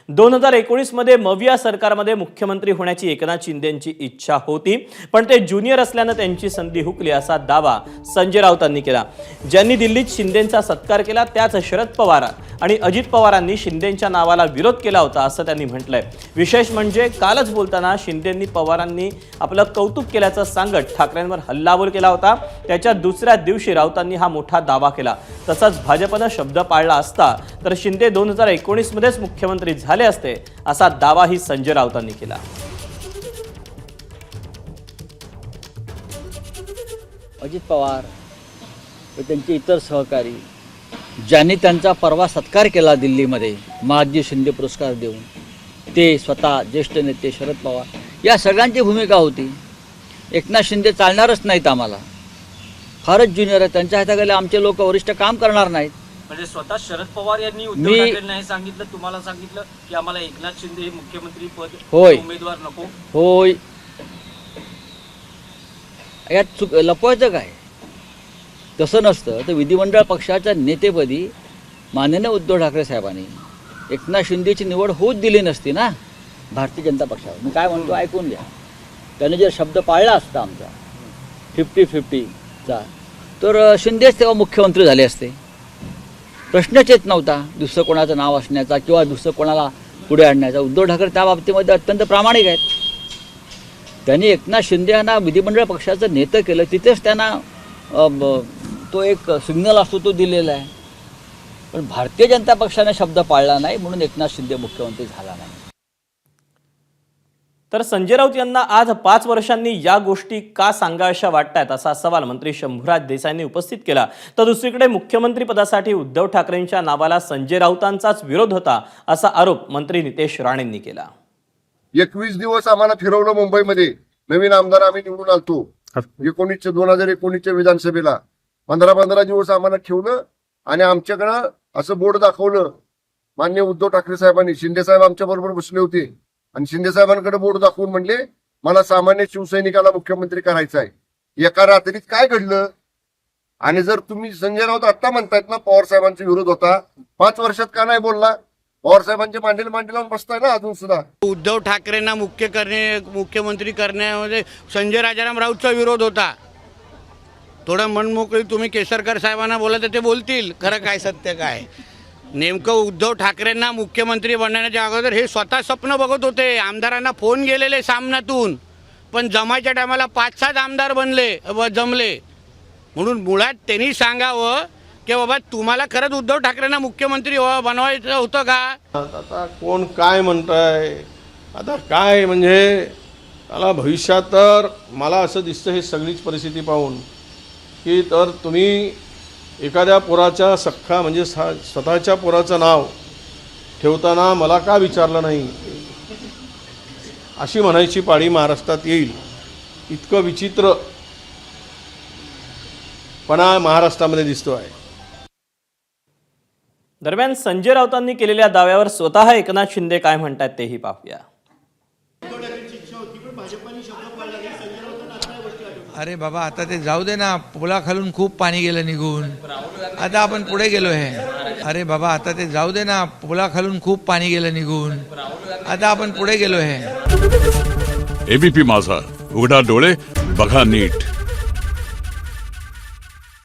2019 मध्ये मविया सरकारमध्ये मुख्यमंत्री होण्याची एकनाथ शिंदेंची इच्छा होती, पण ते ज्युनियर असल्याने त्यांची संधी हुकली असा दावा संजय राऊतांनी केला। ज्यांनी दिल्लीत शिंदेंचा सत्कार केला त्याच शरद पवार आणि अजित पवारांनी शिंदेंच्या नावाला विरोध केला होता असं त्यांनी म्हटलंय। विशेष म्हणजे कालच बोलताना शिंदेंनी पवारांनी आपलं कौतुक केल्याचं सांगत ठाकरेंवर हल्लाबोल केला होता। त्याच्या दुसऱ्या दिवशी राऊतांनी हा मोठा दावा केला। तसंच भाजपनं शब्द पाळला असता तर शिंदे 2019 मध्येच मुख्यमंत्री झाले असते असा दावाही संजय राऊतांनी केला। अजित पवार व त्यांचे इतर सहकारी ज्यांनी त्यांचा परवा सत्कार केला दिल्लीमध्ये महाजी शिंदे पुरस्कार देऊन, ते स्वतः ज्येष्ठ नेते शरद पवार, या सगळ्यांची भूमिका होती। एकनाथ शिंदे चालणारच नाहीत, आम्हाला फारच ज्युनियर आहे, त्यांच्या हाताखाली आमचे लोक वरिष्ठ काम करणार नाहीत। म्हणजे स्वतः शरद पवार यांनी उद्धव ठाकरेंना हे सांगितलं, तुम्हाला सांगितलं की आम्हाला एकनाथ शिंदे हे मुख्यमंत्री पद उमेदवार नको। होय, यात लपवायचं काय? तसं नसतं तर विधिमंडळ पक्षाच्या नेतेपदी माननीय उद्धव ठाकरे साहेबांनी एकनाथ शिंदेची निवड होऊच दिली नसती ना भारतीय जनता पक्षावर। मी काय म्हणतो ऐकून घ्या। त्याने जर शब्द पाळला असता आमचा 50-50चा, तर शिंदेच तेव्हा मुख्यमंत्री झाले असते। प्रश्नच येत नव्हता दुसरं कोणाचं नाव असण्याचा किंवा दुसरं कोणाला पुढे आणण्याचा। उद्धव ठाकरे त्या बाबतीमध्ये अत्यंत प्रामाणिक आहेत। त्यांनी एकनाथ शिंदे यांना विधिमंडळ पक्षाचं नेतं केलं, तिथेच त्यांना तो एक सिग्नल असतो तो दिलेला आहे। पण भारतीय जनता पक्षाने शब्द पाळला नाही म्हणून एकनाथ शिंदे मुख्यमंत्री झाला नाही। तर संजय राऊत यांना आज 5 वर्षांनी या गोष्टी का सांगाव्याशा वाटतात असा सवाल मंत्री शंभूराज देसाईंनी उपस्थित केला। तर दुसरीकडे मुख्यमंत्री पदासाठी उद्धव ठाकरेंच्या नावाला संजय राऊतांचाच विरोध होता असा आरोप मंत्री नितेश राणेंनी केला। 21 दिवस आम्हाला फिरवलं मुंबईमध्ये, नवीन आमदार आम्ही निवडून आलतो 2019च्या विधानसभेला। 15 दिवस आम्हाला ठेवलं आणि आमच्याकडं असं बोर्ड दाखवलं माननीय उद्धव ठाकरे साहेबांनी। शिंदे साहेब आमच्या बरोबर बसले होते आणि शिंदे साहेबांकडे बोर्ड दाखवून म्हणले मला सामान्य शिवसैनिकाला मुख्यमंत्री करायचं आहे। एका रात्रीत काय घडलं? आणि जर तुम्ही संजय राऊत आता म्हणतायत ना पवार साहेबांचा विरोध होता, 5 वर्षात का नाही बोलला? पवार साहेबांच्या मांडीला लावून बसताय ना अजून सुद्धा। उद्धव ठाकरेंना मुख्यमंत्री करण्यामध्ये संजय राजाराम राऊतचा विरोध होता। थोडं मनमोकळी तुम्ही केसरकर साहेबांना बोला तर ते बोलतील खरं काय सत्य काय। नेमकं उद्धव ठाकरेंना मुख्यमंत्री बनण्याच्या अगोदर हे स्वतः स्वप्न बघत होते। आमदारांना फोन गेलेले सामनातून, पण जमायच्या टायमाला 5-7 आमदार बनले व जमले। म्हणून मुळात त्यांनी सांगावं की बाबा तुम्हाला खरंच उद्धव ठाकरेंना मुख्यमंत्री बनवायचं होतं का? आता कोण काय म्हणतंय, आता काय म्हणजे मला भविष्यात तर मला असं दिसतं हे सगळीच परिस्थिती पाहून की तर तुम्ही एखाद्या पोराच्या सख्खा म्हणजे स्वतःच्या पोराचं नाव ठेवताना मला का विचारलं नाही अशी म्हणायची पाळी महाराष्ट्रात येईल। इतकं विचित्रपणा महाराष्ट्रामध्ये दिसतो आहे। दरम्यान संजय राऊतांनी केलेल्या दाव्यावर स्वतः एकनाथ शिंदे काय म्हणतात तेही पाहूया। अरे बाबा आता ते जाऊ दे ना, पुलाखालून खूप पाणी गेलं निघून, आता आपण पुढे गेलो आहे। अरे बाबा आता ते जाऊ दे ना, पुलाखालून खूप पाणी गेलं निघून, आता आपण पुढे गेलो आहे। एबीपी माझा, उघडा डोळे बघा नीट।